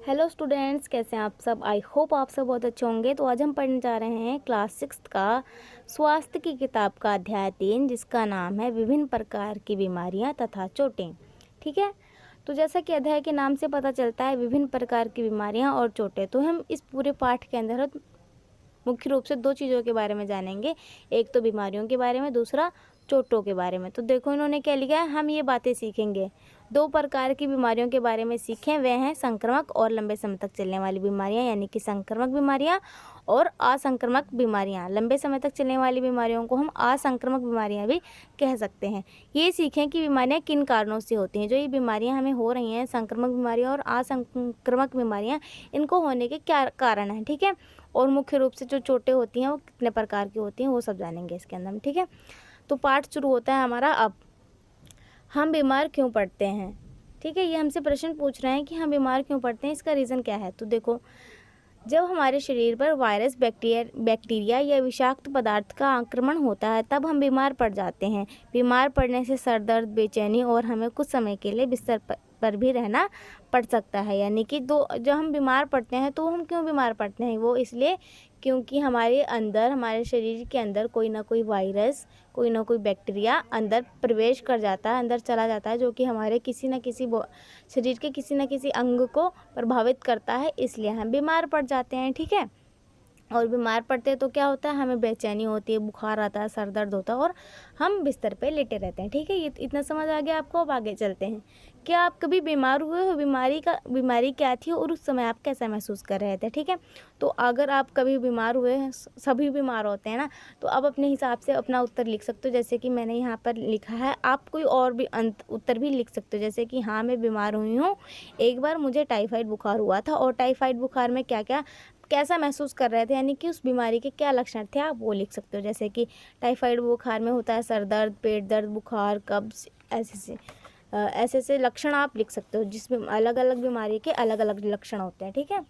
Hello students, कैसे हैं आप सब। आई होप आप सब बहुत अच्छे होंगे। तो आज हम पढ़ने जा रहे हैं क्लास 6 का स्वास्थ्य की किताब का अध्याय 3, जिसका नाम है विभिन्न प्रकार की बीमारियां तथा चोटें। ठीक है, तो जैसा कि अध्याय के नाम से पता चलता है विभिन्न प्रकार की बीमारियां और चोटें, तो हम इस पूरे पाठ के अंदर मुख्य रूप से दो चीज़ों के बारे में जानेंगे। एक तो बीमारियों के बारे में, दूसरा चोटों के बारे में। तो देखो इन्होंने क्या लिखा है, हम ये बातें सीखेंगे। दो प्रकार की बीमारियों के बारे में सीखें, वे हैं संक्रामक और लंबे समय तक चलने वाली बीमारियां, यानी कि संक्रामक बीमारियां और असंक्रामक बीमारियां। लंबे समय तक चलने वाली बीमारियों को हम असंक्रामक बीमारियां भी कह सकते हैं। ये सीखें कि बीमारियां किन कारणों से होती हैं। जो ये बीमारियां हमें हो रही हैं, संक्रामक बीमारियां और असंक्रामक बीमारियां, इनको होने के क्या कारण हैं। ठीक है, और मुख्य रूप से जो चोटें होती हैं वो कितने प्रकार की होती हैं, वो सब जानेंगे इसके अंदर में। ठीक है, तो पाठ शुरू होता है हमारा अब। हम बीमार क्यों पड़ते हैं। ठीक है, ये हमसे प्रश्न पूछ रहे हैं कि हम बीमार क्यों पड़ते हैं, इसका रीज़न क्या है। तो देखो, जब हमारे शरीर पर वायरस, बैक्टीरिया या विषाक्त पदार्थ का आक्रमण होता है, तब हम बीमार पड़ जाते हैं। बीमार पड़ने से सर दर्द, बेचैनी और हमें कुछ समय के लिए बिस्तर पर भी रहना पड़ सकता है। यानी कि जब हम बीमार पड़ते हैं तो हम क्यों बीमार पड़ते हैं, वो इसलिए क्योंकि हमारे अंदर, हमारे शरीर के अंदर कोई ना कोई वायरस, कोई ना कोई बैक्टीरिया अंदर प्रवेश कर जाता है, अंदर चला जाता है, जो कि हमारे किसी न किसी शरीर के किसी न किसी अंग को प्रभावित करता है, इसलिए हम बीमार पड़ जाते हैं। ठीक है, और बीमार पड़ते हैं तो क्या होता है, हमें बेचैनी होती है, बुखार आता है, सर दर्द होता है और हम बिस्तर पे लेटे रहते हैं। ठीक है, ये इतना समझ आ गया आपको। अब आगे चलते हैं। क्या आप कभी बीमार हुए हो, बीमारी क्या थी और उस समय आप कैसा महसूस कर रहे थे। ठीक है, तो अगर आप कभी बीमार हुए हैं, सभी बीमार होते हैं ना, तो आप अपने हिसाब से अपना उत्तर लिख सकते हो। जैसे कि मैंने यहाँ पर लिखा है, आप कोई और भी उत्तर भी लिख सकते हो। जैसे कि हाँ, मैं बीमार हुई हूँ, एक बार मुझे टाइफाइड बुखार हुआ था और टाइफाइड बुखार में कैसा महसूस कर रहे थे, यानी कि उस बीमारी के क्या लक्षण थे, आप वो लिख सकते हो। जैसे कि टाइफाइड बुखार में होता है सर दर्द, पेट दर्द, बुखार, कब्ज, ऐसे लक्षण आप लिख सकते हो, जिसमें अलग अलग बीमारी के अलग अलग लक्षण होते हैं। ठीक है,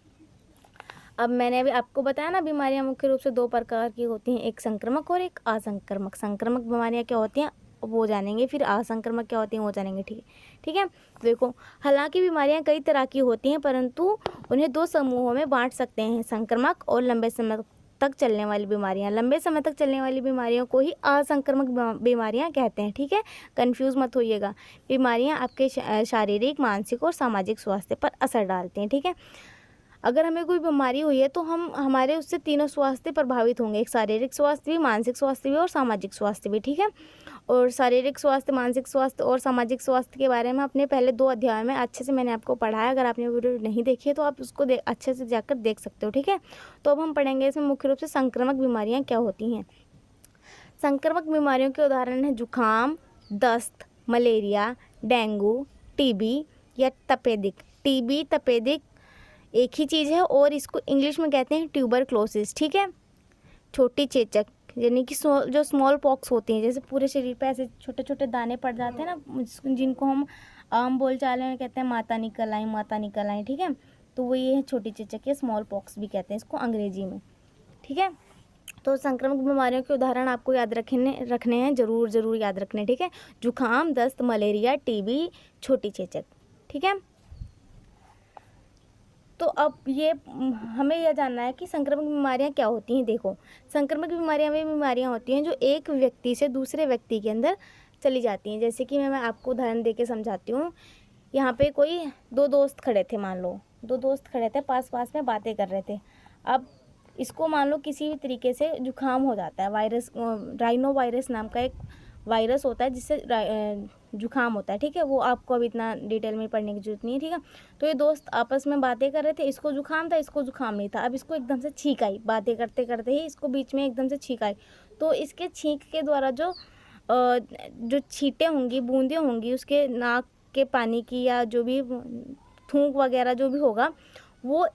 अब मैंने अभी आपको बताया ना, बीमारियां मुख्य रूप से दो प्रकार की होती हैं, एक संक्रामक और एक असंक्रामक। संक्रामक बीमारियां क्या होती हैं वो जानेंगे, फिर असंक्रामक क्या होती हैं वो जानेंगे। ठीक है, तो देखो, हालांकि बीमारियां कई तरह की होती हैं, परंतु उन्हें दो समूहों में बांट सकते हैं, संक्रामक और लंबे समय तक चलने वाली बीमारियां। लंबे समय तक चलने वाली बीमारियों को ही असंक्रामक बीमारियां कहते हैं। ठीक है, कंफ्यूज मत होइएगा। बीमारियां आपके शारीरिक, मानसिक और सामाजिक स्वास्थ्य पर असर डालती हैं। ठीक है, अगर हमें कोई बीमारी हुई है तो हमारे उससे तीनों स्वास्थ्य प्रभावित होंगे, एक शारीरिक स्वास्थ्य भी, मानसिक स्वास्थ्य भी और सामाजिक स्वास्थ्य भी। ठीक है, और शारीरिक स्वास्थ्य, मानसिक स्वास्थ्य और सामाजिक स्वास्थ्य के बारे में अपने पहले दो अध्याय में अच्छे से मैंने आपको पढ़ाया। अगर आपने वीडियो नहीं देखी है तो आप उसको अच्छे से जाकर देख सकते हो। ठीक है, तो अब हम पढ़ेंगे इसमें मुख्य रूप से संक्रामक बीमारियाँ क्या होती हैं। संक्रामक बीमारियों के उदाहरण हैं जुकाम, दस्त, मलेरिया, डेंगू, टीबी या तपेदिक। टीबी, तपेदिक एक ही चीज़ है और इसको इंग्लिश में कहते हैं ट्यूबरक्लोसिस। ठीक है, छोटी चेचक, यानी कि जो स्मॉल पॉक्स होती हैं, जैसे पूरे शरीर पे ऐसे छोटे छोटे दाने पड़ जाते हैं ना, जिनको हम आम बोलचाल में कहते हैं माता निकल आई, माता निकल आई। ठीक है, तो वो ये है छोटी चेचक, या स्मॉल पॉक्स भी कहते हैं इसको अंग्रेजी में। ठीक है, तो संक्रामक बीमारियों के उदाहरण आपको याद रखने हैं, ज़रूर याद रखने। ठीक है, जुकाम, दस्त, मलेरिया, टीबी, छोटी चेचक। ठीक है, तो अब ये हमें यह जानना है कि संक्रामक बीमारियां क्या होती हैं। देखो, संक्रामक बीमारियां वे बीमारियां होती हैं जो एक व्यक्ति से दूसरे व्यक्ति के अंदर चली जाती हैं। जैसे कि मैं आपको उदाहरण देके समझाती हूँ। यहाँ पे कोई दो दोस्त खड़े थे, मान लो दो दोस्त खड़े थे, पास पास में बातें कर रहे थे। अब इसको मान लो किसी भी तरीके से जुकाम हो जाता है, वायरस, राइनो वायरस नाम का एक वायरस होता है जिससे जुकाम होता है। ठीक है, वो आपको अभी इतना डिटेल में पढ़ने की जरूरत नहीं है। ठीक है, तो ये दोस्त आपस में बातें कर रहे थे, इसको जुकाम था, इसको जुकाम नहीं था। अब इसको एकदम से छींक आई, बातें करते करते ही इसको बीच में एकदम से छींक आई। तो इसके छींक के द्वारा जो छींटें होंगी, बूंदें होंगी उसके नाक के पानी की, या जो भी थूक वगैरह जो भी होगा, वो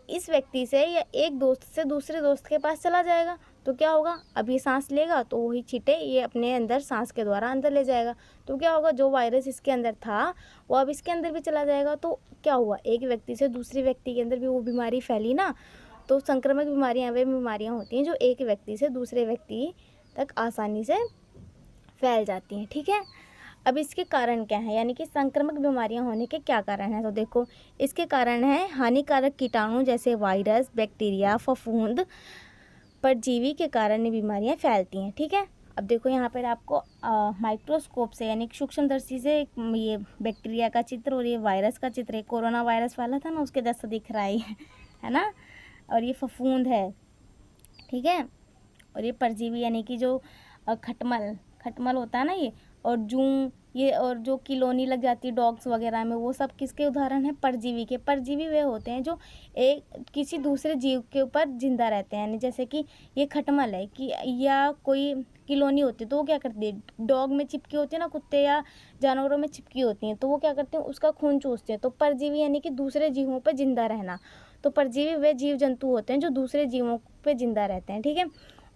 इस व्यक्ति से या एक दोस्त से दूसरे दोस्त के पास चला जाएगा। तो क्या होगा, अब ये सांस लेगा तो वही छींटे ये अपने अंदर सांस के द्वारा अंदर ले जाएगा। तो क्या होगा, जो वायरस इसके अंदर था वो अब इसके अंदर भी चला जाएगा। तो क्या हुआ, एक व्यक्ति से दूसरे व्यक्ति के अंदर भी वो बीमारी फैली ना। तो संक्रामक बीमारियां वे बीमारियां होती हैं जो एक व्यक्ति से दूसरे व्यक्ति तक आसानी से फैल जाती हैं। ठीक है, अब इसके कारण क्या है, यानी कि संक्रामक बीमारियां होने के क्या कारण हैं। तो देखो, इसके कारण है हानिकारक कीटाणु जैसे वायरस, बैक्टीरिया, फफूंद, परजीवी के कारण ये बीमारियां फैलती हैं। ठीक है, अब देखो यहाँ पर आपको माइक्रोस्कोप से यानी सूक्ष्मदर्शी से ये बैक्टीरिया का चित्र और ये वायरस का चित्र, कोरोना वायरस वाला था ना उसके जैसा दिख रहा है ना, और ये फफूंद है। ठीक है, और ये परजीवी यानी कि जो खटमल होता है ना ये, और जूं ये, और जो किलोनी लग जाती है डॉग्स वगैरह में, वो सब किसके उदाहरण हैं, परजीवी के। परजीवी वे होते हैं जो एक किसी दूसरे जीव के ऊपर जिंदा रहते हैं, यानी जैसे कि ये खटमल है कि या कोई किलोनी होती है तो वो क्या करती है, डॉग में चिपकी होती है ना, कुत्ते या जानवरों में चिपकी होती हैं, तो वो क्या करते हैं, उसका खून चूसते हैं। तो परजीवी यानी कि दूसरे जीवों पर जिंदा रहना। तो परजीवी वे जीव जंतु होते हैं जो दूसरे जीवों पे जिंदा रहते हैं। ठीक है,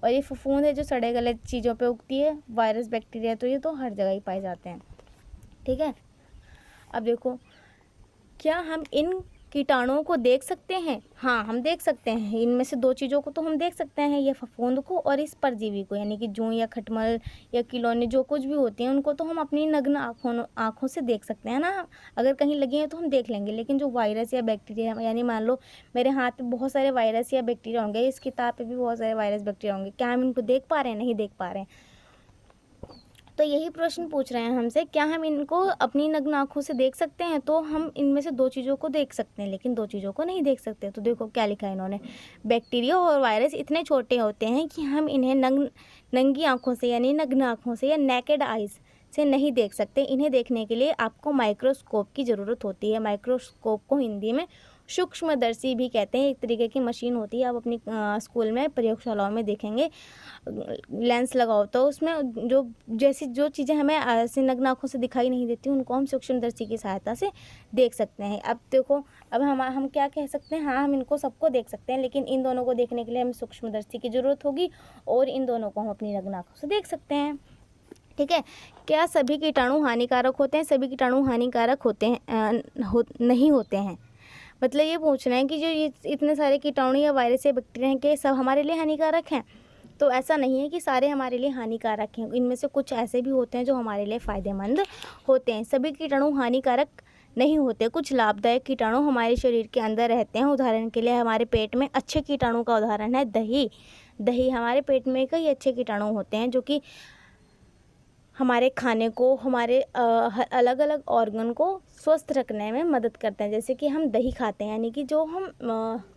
और ये फफूंद है जो सड़े गले चीज़ों पे उगती है। वायरस, बैक्टीरिया तो ये तो हर जगह ही पाए जाते हैं। ठीक है, अब देखो, क्या हम इन कीटाणुओं को देख सकते हैं? हाँ, हम देख सकते हैं। इनमें से दो चीज़ों को तो हम देख सकते हैं, ये फफूंद को और इस परजीवी को, यानी कि जूं या खटमल या किलोनी जो कुछ भी होती हैं उनको तो हम अपनी नग्न आँखों से देख सकते हैं ना। अगर कहीं लगी हैं तो हम देख लेंगे, लेकिन जो वायरस या बैक्टीरिया, यानी मान लो मेरे हाथ पे बहुत सारे वायरस या बैक्टीरिया होंगे, इस किताब पे भी बहुत सारे वायरस बैक्टीरिया होंगे, क्या हम इनको देख पा रहे हैं? नहीं देख पा रहे हैं। तो यही प्रश्न पूछ रहे हैं हमसे, क्या हम इनको अपनी नग्न आँखों से देख सकते हैं? तो हम इनमें से दो चीज़ों को देख सकते हैं, लेकिन दो चीज़ों को नहीं देख सकते। तो देखो क्या लिखा है इन्होंने, बैक्टीरिया और वायरस इतने छोटे होते हैं कि हम इन्हें नंगी आँखों से यानी नग्न आँखों से या नेकेड आइज से नहीं देख सकते। इन्हें देखने के लिए आपको माइक्रोस्कोप की ज़रूरत होती है। माइक्रोस्कोप को हिंदी में सूक्ष्मदर्शी भी कहते हैं। एक तरीके की मशीन होती है, आप अपनी स्कूल में प्रयोगशालाओं में देखेंगे, लेंस लगाओ तो उसमें जो चीज़ें हमें ऐसे नग्न आँखों से दिखाई नहीं देती उनको हम सूक्ष्मदर्शी की सहायता से देख सकते हैं। अब देखो, अब हम क्या कह सकते हैं, हाँ हम इनको सबको देख सकते हैं, लेकिन इन दोनों को देखने के लिए हमें सूक्ष्मदर्शी की ज़रूरत होगी और इन दोनों को हम अपनी नग्न आँखों से देख सकते हैं। ठीक है, क्या सभी कीटाणु हानिकारक होते हैं? सभी कीटाणु हानिकारक होते हैं नहीं होते हैं। मतलब ये पूछ रहे हैं कि जो ये इतने सारे कीटाणु या वायरस या बैक्टीरिया हैं, कि सब हमारे लिए हानिकारक हैं? तो ऐसा नहीं है कि सारे हमारे लिए हानिकारक हैं। इनमें से कुछ ऐसे भी होते हैं जो हमारे लिए फ़ायदेमंद होते हैं। सभी कीटाणु हानिकारक नहीं होते। कुछ लाभदायक कीटाणु हमारे शरीर के अंदर रहते हैं। उदाहरण के लिए हमारे पेट में अच्छे कीटाणु का उदाहरण है दही। हमारे पेट में कई अच्छे कीटाणु होते हैं जो कि हमारे खाने को, हमारे अलग अलग ऑर्गन को स्वस्थ रखने में मदद करते हैं। जैसे कि हम दही खाते हैं, यानी कि जो हम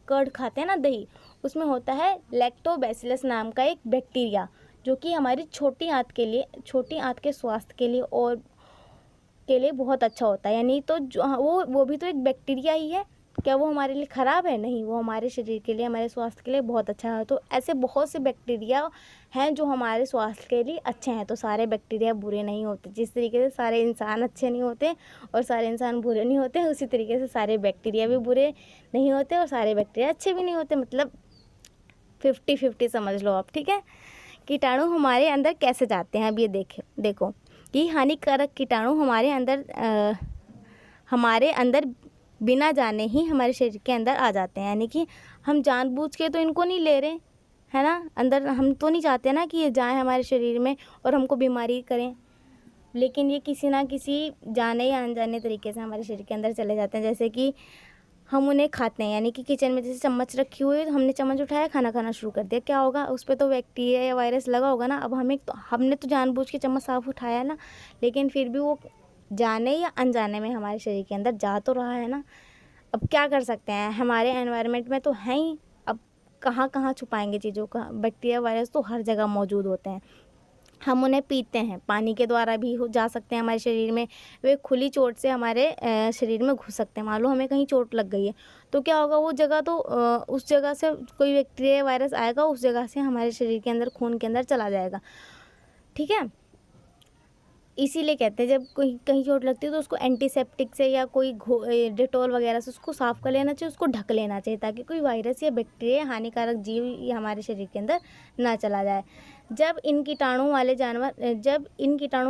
कर्ड खाते हैं ना दही, उसमें होता है लैक्टोबैसिलस नाम का एक बैक्टीरिया, जो कि हमारी छोटी आंत के स्वास्थ्य के लिए बहुत अच्छा होता है। यानी तो वो भी तो एक बैक्टीरिया ही है। क्या वो हमारे लिए ख़राब है? नहीं, वो हमारे शरीर के लिए, हमारे स्वास्थ्य के लिए बहुत अच्छा है। तो ऐसे बहुत से बैक्टीरिया हैं जो हमारे स्वास्थ्य के लिए अच्छे हैं। तो सारे बैक्टीरिया बुरे नहीं होते। जिस तरीके से सारे इंसान अच्छे नहीं होते और सारे इंसान बुरे नहीं होते, उसी तरीके से सारे बैक्टीरिया भी बुरे नहीं होते और सारे बैक्टीरिया अच्छे भी नहीं होते। मतलब 50-50 समझ लो आप। ठीक है, कीटाणु हमारे अंदर कैसे जाते हैं? अब ये देखो कि हानिकारक कीटाणु हमारे अंदर बिना जाने ही हमारे शरीर के अंदर आ जाते हैं। यानी कि हम जानबूझ के तो इनको नहीं ले रहे, है ना, अंदर हम तो नहीं चाहते ना कि ये जाए हमारे शरीर में और हमको बीमारी करें, लेकिन ये किसी ना किसी जाने या अनजाने तरीके से हमारे शरीर के अंदर चले जाते हैं। जैसे कि हम उन्हें खाते हैं, यानी कि किचन में जैसे चम्मच रखी हुई है तो हमने चम्मच उठाया, खाना खाना शुरू कर दिया, क्या होगा, उस पर तो बैक्टीरिया या वायरस लगा होगा ना। अब हमने तो जानबूझ के चम्मच साफ उठाया ना, लेकिन फिर भी वो जाने या अनजाने में हमारे शरीर के अंदर जा तो रहा है ना। अब क्या कर सकते हैं, हमारे एनवायरनमेंट में तो है ही, अब कहाँ कहाँ छुपाएंगे चीज़ों का। बैक्टीरिया वायरस तो हर जगह मौजूद होते हैं। हम उन्हें पीते हैं, पानी के द्वारा भी जा सकते हैं हमारे शरीर में। वे खुली चोट से हमारे शरीर में घुस सकते हैं। मान लो हमें कहीं चोट लग गई है तो क्या होगा, वो जगह तो उस जगह से कोई बैक्टीरिया वायरस आएगा, उस जगह से हमारे शरीर के अंदर, खून के अंदर चला जाएगा। ठीक है, इसीलिए कहते हैं जब कोई कहीं चोट लगती है तो उसको एंटीसेप्टिक से या कोई डेटॉल वगैरह से उसको साफ़ कर लेना चाहिए, उसको ढक लेना चाहिए, ताकि कोई वायरस या बैक्टीरिया, हानिकारक जीव ये हमारे शरीर के अंदर ना चला जाए। जब इन कीटाणु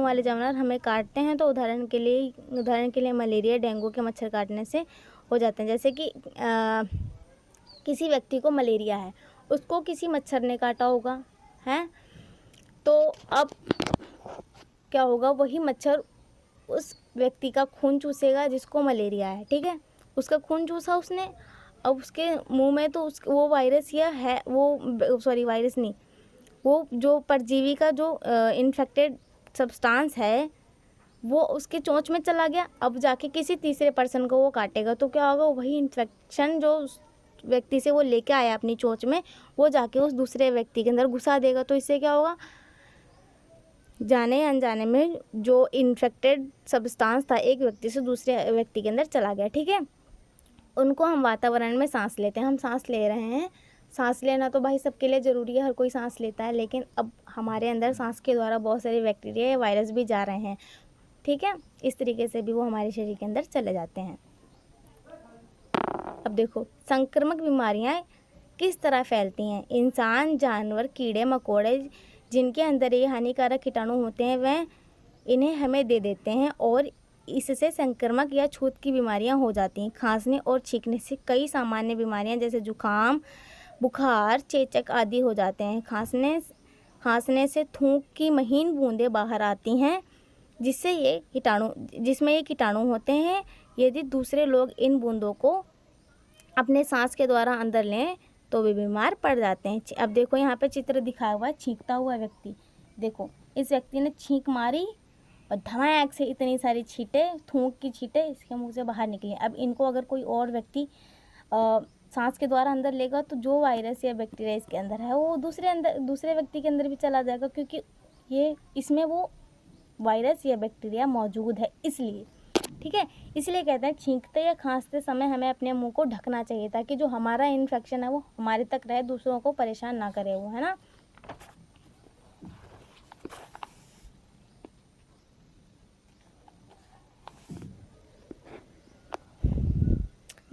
वाले जानवर हमें काटते हैं तो उदाहरण के लिए मलेरिया, डेंगू के मच्छर काटने से हो जाते हैं। जैसे कि किसी व्यक्ति को मलेरिया है, उसको किसी मच्छर ने काटा होगा, है, तो अब क्या होगा, वही मच्छर उस व्यक्ति का खून चूसेगा जिसको मलेरिया है, ठीक है। उसका खून चूसा उसने, अब उसके मुंह में तो वो वायरस या है वो सॉरी वायरस नहीं, वो जो परजीवी का जो इन्फेक्टेड सब्सटेंस है वो उसके चोंच में चला गया। अब जाके किसी तीसरे पर्सन को वो काटेगा तो क्या होगा, वही इन्फेक्शन जो उस व्यक्ति से वो लेके आया अपनी चोंच में, वो जाके उस दूसरे व्यक्ति के अंदर घुसा देगा। तो इससे क्या होगा, जाने अनजाने में जो इन्फेक्टेड सब्सटेंस था एक व्यक्ति से दूसरे व्यक्ति के अंदर चला गया, ठीक है। उनको हम वातावरण में सांस लेते हैं, हम सांस ले रहे हैं। सांस लेना तो भाई सबके लिए ज़रूरी है, हर कोई सांस लेता है, लेकिन अब हमारे अंदर सांस के द्वारा बहुत सारे बैक्टीरिया या वायरस भी जा रहे हैं, ठीक है। इस तरीके से भी वो हमारे शरीर के अंदर चले जाते हैं। अब देखो संक्रामक बीमारियां किस तरह फैलती हैं। इंसान, जानवर, कीड़े मकोड़े जिनके अंदर ये हानिकारक कीटाणु होते हैं वह इन्हें हमें दे देते हैं और इससे संक्रामक या छूत की बीमारियां हो जाती हैं। खांसने और छींकने से कई सामान्य बीमारियां जैसे जुकाम, बुखार, चेचक आदि हो जाते हैं। खांसने से थूक की महीन बूंदें बाहर आती हैं जिसमें ये कीटाणु होते हैं। यदि दूसरे लोग इन बूंदों को अपने सांस के द्वारा अंदर लें तो वे बीमार पड़ जाते हैं। अब देखो यहाँ पे चित्र दिखाया हुआ है छींकता हुआ व्यक्ति। देखो इस व्यक्ति ने छींक मारी और धमाक से इतनी सारी छींटे, थूक की छींटे इसके मुंह से बाहर निकली। अब इनको अगर कोई और व्यक्ति सांस के द्वारा अंदर लेगा तो जो वायरस या बैक्टीरिया इसके अंदर है वो दूसरे व्यक्ति के अंदर भी चला जाएगा, क्योंकि ये इसमें वो वायरस या बैक्टीरिया मौजूद है इसलिए, ठीक है। इसलिए कहते हैं छींकते या खांसते समय हमें अपने मुंह को ढकना चाहिए ताकि जो हमारा इन्फेक्शन है वो हमारे तक रहे, दूसरों को परेशान ना करे वो, है ना।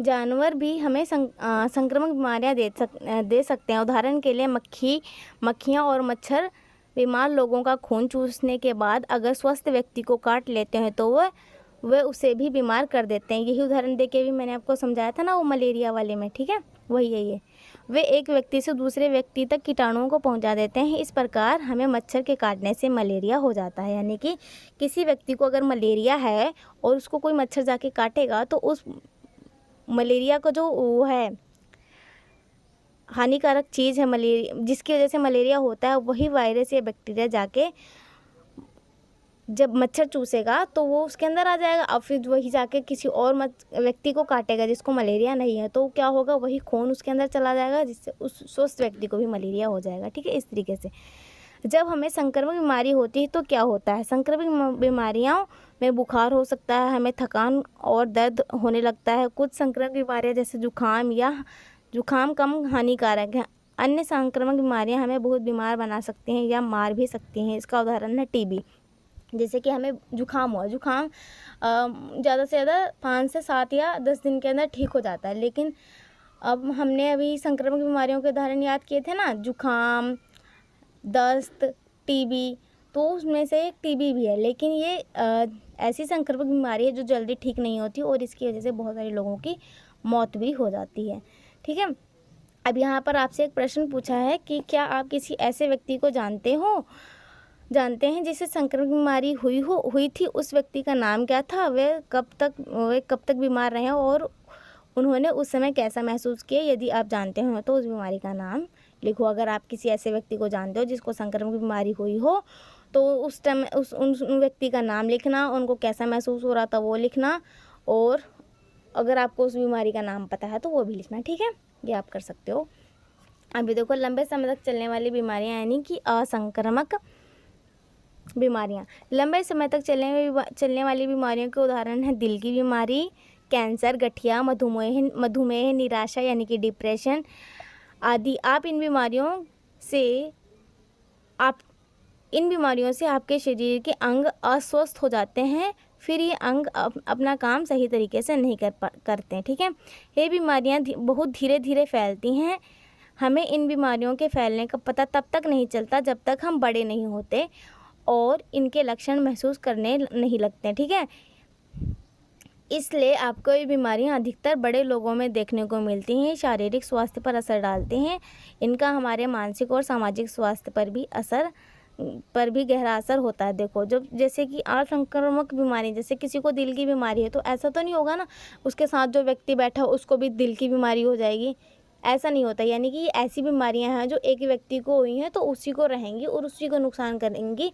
जानवर भी हमें संक्रामक बीमारियां दे सकते हैं। उदाहरण के लिए मक्खियाँ और मच्छर बीमार लोगों का खून चूसने के बाद अगर स्वस्थ व्यक्ति को काट लेते हैं तो वह उसे भी बीमार कर देते हैं। यही उदाहरण देके भी मैंने आपको समझाया था ना वो मलेरिया वाले में, ठीक है, वही है ये। वे एक व्यक्ति से दूसरे व्यक्ति तक कीटाणुओं को पहुंचा देते हैं। इस प्रकार हमें मच्छर के काटने से मलेरिया हो जाता है। यानी कि किसी व्यक्ति को अगर मलेरिया है और उसको कोई मच्छर जाके काटेगा तो उस मलेरिया का जो वो है हानिकारक चीज़ है मलेरिया, जिसकी वजह से मलेरिया होता है, वही वायरस या बैक्टीरिया जाके जब मच्छर चूसेगा तो वो उसके अंदर आ जाएगा। अब फिर वही जाके किसी और व्यक्ति को काटेगा जिसको मलेरिया नहीं है, तो क्या होगा, वही खून उसके अंदर चला जाएगा जिससे उस स्वस्थ व्यक्ति को भी मलेरिया हो जाएगा, ठीक है। इस तरीके से जब हमें संक्रामक बीमारी होती है तो क्या होता है, संक्रामक बीमारियों में बुखार हो सकता है, हमें थकान और दर्द होने लगता है। कुछ संक्रामक बीमारियां जैसे जुखाम कम हानिकारक है। अन्य संक्रामक बीमारियां हमें बहुत बीमार बना सकती हैं या मार भी सकती हैं। इसका उदाहरण है टीबी। जैसे कि हमें जुखाम हुआ, जुखाम ज़्यादा से ज़्यादा 5 से 7 या 10 दिन के अंदर ठीक हो जाता है, लेकिन अब हमने अभी संक्रामक बीमारियों के उदाहरण याद किए थे ना, जुखाम, दस्त, टीबी, तो उसमें से एक टीबी भी है। लेकिन ये ऐसी संक्रामक बीमारी है जो जल्दी ठीक नहीं होती और इसकी वजह से बहुत सारे लोगों की मौत भी हो जाती है, ठीक है। अब यहाँ पर आपसे एक प्रश्न पूछा है कि क्या आप किसी ऐसे व्यक्ति को जानते हैं जिसे संक्रामक बीमारी हुई थी, उस व्यक्ति का नाम क्या था, वे कब तक बीमार रहे और उन्होंने उस समय कैसा महसूस किया। यदि आप जानते हो तो उस बीमारी का नाम लिखो। अगर आप किसी ऐसे व्यक्ति को जानते हो जिसको संक्रामक बीमारी हुई हो तो उस टाइम उन व्यक्ति का नाम लिखना, उनको कैसा महसूस हो रहा था वो लिखना, और अगर आपको उस बीमारी का नाम पता है तो वो भी लिखना, ठीक है। ये आप कर सकते हो। अभी देखो लंबे समय तक चलने वाली बीमारियां यानी कि असंक्रामक बीमारियां। लंबे समय तक चलने वाली बीमारियों के उदाहरण हैं दिल की बीमारी, कैंसर, गठिया, मधुमेह, निराशा यानी कि डिप्रेशन आदि। इन बीमारियों से आपके शरीर के अंग अस्वस्थ हो जाते हैं, फिर ये अंग अपना काम सही तरीके से नहीं करते हैं, ठीक है। ये बीमारियां बहुत धीरे धीरे फैलती हैं। हमें इन बीमारियों के फैलने का पता तब तक नहीं चलता जब तक हम बड़े नहीं होते और इनके लक्षण महसूस करने नहीं लगते, ठीक है। इसलिए आपको ये बीमारियां अधिकतर बड़े लोगों में देखने को मिलती हैं। शारीरिक स्वास्थ्य पर असर डालते हैं। इनका हमारे मानसिक और सामाजिक स्वास्थ्य पर भी असर पर भी गहरा असर होता है। देखो जब जैसे कि असंक्रामक बीमारी, जैसे किसी को दिल की बीमारी है तो ऐसा तो नहीं होगा ना उसके साथ जो व्यक्ति बैठा उसको भी दिल की बीमारी हो जाएगी, ऐसा नहीं होता। यानी कि ऐसी बीमारियां हैं जो एक व्यक्ति को हुई हैं तो उसी को रहेंगी और उसी को नुकसान करेंगी,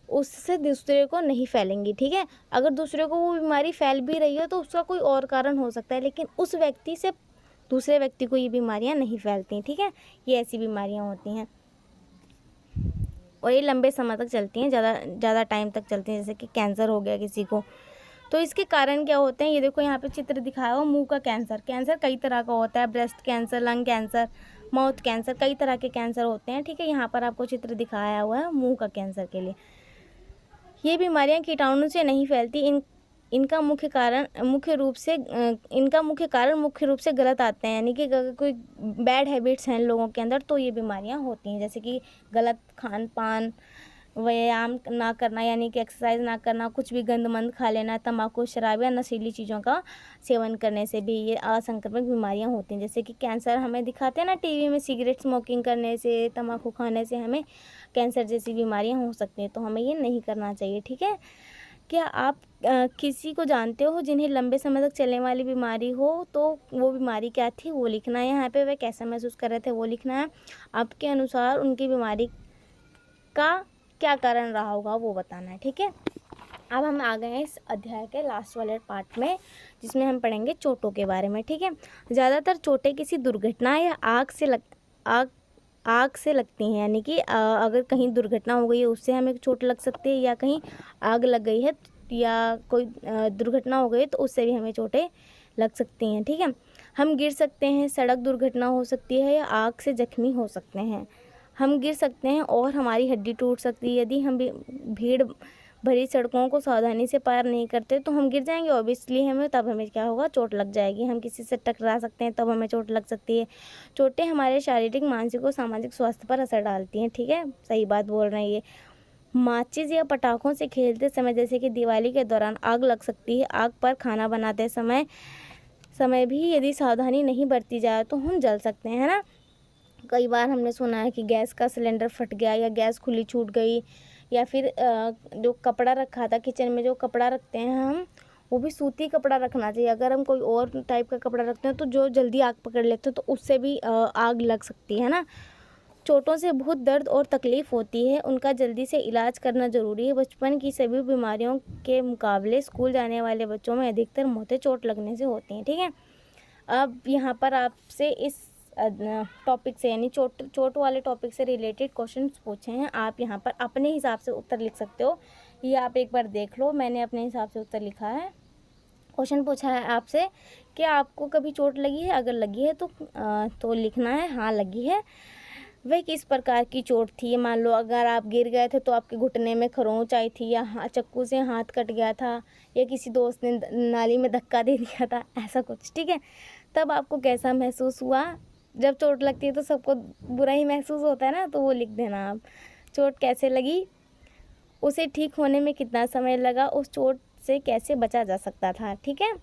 उससे दूसरे को नहीं फैलेंगी। ठीक है, अगर दूसरे को वो बीमारी फैल भी रही है तो उसका कोई और कारण हो सकता है, लेकिन उस व्यक्ति से दूसरे व्यक्ति को ये बीमारियां नहीं फैलती। ठीक है, ये ऐसी बीमारियां होती हैं और ये लंबे समय तक चलती हैं, ज़्यादा टाइम तक चलती हैं। जैसे कि कैंसर हो गया किसी को, तो इसके कारण क्या होते हैं, ये देखो यहाँ पे चित्र दिखाया हुआ मुंह का कैंसर। कैंसर कई तरह का होता है, breast cancer, lung cancer, mouth cancer, कई तरह के कैंसर होते हैं। ठीक है, यहाँ पर आपको चित्र दिखाया हुआ है मुंह का कैंसर के लिए। ये बीमारियां कीटाणु से नहीं फैलती, इनका मुख्य कारण मुख्य रूप से गलत आते हैं। यानी कि अगर कोई बैड हैबिट्स हैं लोगों के अंदर तो ये बीमारियां होती हैं, जैसे कि गलत खान पान, व्यायाम ना करना यानी कि एक्सरसाइज ना करना, कुछ भी गंदमंद खा लेना, तंबाकू, शराब या नशीली चीज़ों का सेवन करने से भी ये असंक्रामक बीमारियां होती हैं। जैसे कि कैंसर हमें दिखाते हैं ना टीवी में, सिगरेट स्मोकिंग करने से, तंबाकू खाने से हमें कैंसर जैसी बीमारियां हो सकती हैं, तो हमें ये नहीं करना चाहिए। ठीक है, क्या आप किसी को जानते हो जिन्हें लंबे समय तक चलने वाली बीमारी हो, तो वो बीमारी क्या थी वो लिखना है यहाँ पे, वह कैसा महसूस कर रहे थे वो लिखना है। आपके अनुसार उनकी बीमारी का क्या कारण रहा होगा वो बताना है। ठीक है, अब हम आ गए हैं इस अध्याय के लास्ट वाले पार्ट में, जिसमें हम पढ़ेंगे चोटों के बारे में। ठीक है, ज़्यादातर चोटें किसी दुर्घटना या आग से लगती हैं। यानी कि अगर कहीं दुर्घटना हो गई है उससे हमें चोट लग सकती है, या कहीं आग लग गई है या कोई दुर्घटना हो गई तो उससे भी हमें चोटें लग सकती हैं। ठीक है, हम गिर सकते हैं, सड़क दुर्घटना हो सकती है या आग से जख्मी हो सकते हैं। हम गिर सकते हैं और हमारी हड्डी टूट सकती है। यदि हम भीड़ भरी सड़कों को सावधानी से पार नहीं करते तो हम गिर जाएंगे, ऑब्वियसली हमें क्या होगा, चोट लग जाएगी। हम किसी से टकरा सकते हैं तब हमें चोट लग सकती है। चोटें हमारे शारीरिक, मानसिक और सामाजिक स्वास्थ्य पर असर डालती हैं। ठीक है, सही बात बोल रहे हैं ये। माचिस या पटाखों से खेलते समय, जैसे कि दिवाली के दौरान आग लग सकती है। आग पर खाना बनाते समय भी यदि सावधानी नहीं बरती जाए तो हम जल सकते हैं, है ना। कई बार हमने सुना है कि गैस का सिलेंडर फट गया या गैस खुली छूट गई, या फिर जो कपड़ा रखा था किचन में, जो कपड़ा रखते हैं हम, वो भी सूती कपड़ा रखना चाहिए। अगर हम कोई और टाइप का कपड़ा रखते हैं तो जो जल्दी आग पकड़ लेते हैं तो उससे भी आग लग सकती है ना। चोटों से बहुत दर्द और तकलीफ़ होती है, उनका जल्दी से इलाज करना ज़रूरी है। बचपन की सभी बीमारियों के मुकाबले स्कूल जाने वाले बच्चों में अधिकतर मौतें चोट लगने से होती हैं। ठीक है, अब यहाँ पर आपसे इस टॉपिक से यानी चोट वाले टॉपिक से रिलेटेड क्वेश्चंस पूछे हैं। आप यहाँ पर अपने हिसाब से उत्तर लिख सकते हो, ये आप एक बार देख लो। मैंने अपने हिसाब से उत्तर लिखा है। क्वेश्चन पूछा है आपसे कि आपको कभी चोट लगी है, अगर लगी है तो लिखना है हाँ लगी है। वह किस प्रकार की चोट थी। मान लो अगर आप गिर गए थे तो आपके घुटने में खरोंच आई थी, या चक्कू से हाथ कट गया था, या किसी दोस्त ने नाली में धक्का दे दिया था, ऐसा कुछ। ठीक है, तब आपको कैसा महसूस हुआ। जब चोट लगती है तो सबको बुरा ही महसूस होता है ना, तो वो लिख देना आप। चोट कैसे लगी, उसे ठीक होने में कितना समय लगा, उस चोट से कैसे बचा जा सकता था। ठीक है,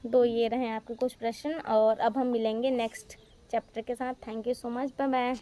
तो ये रहे आपके कुछ प्रश्न, और अब हम मिलेंगे नेक्स्ट चैप्टर के साथ। Thank you so much, bye bye.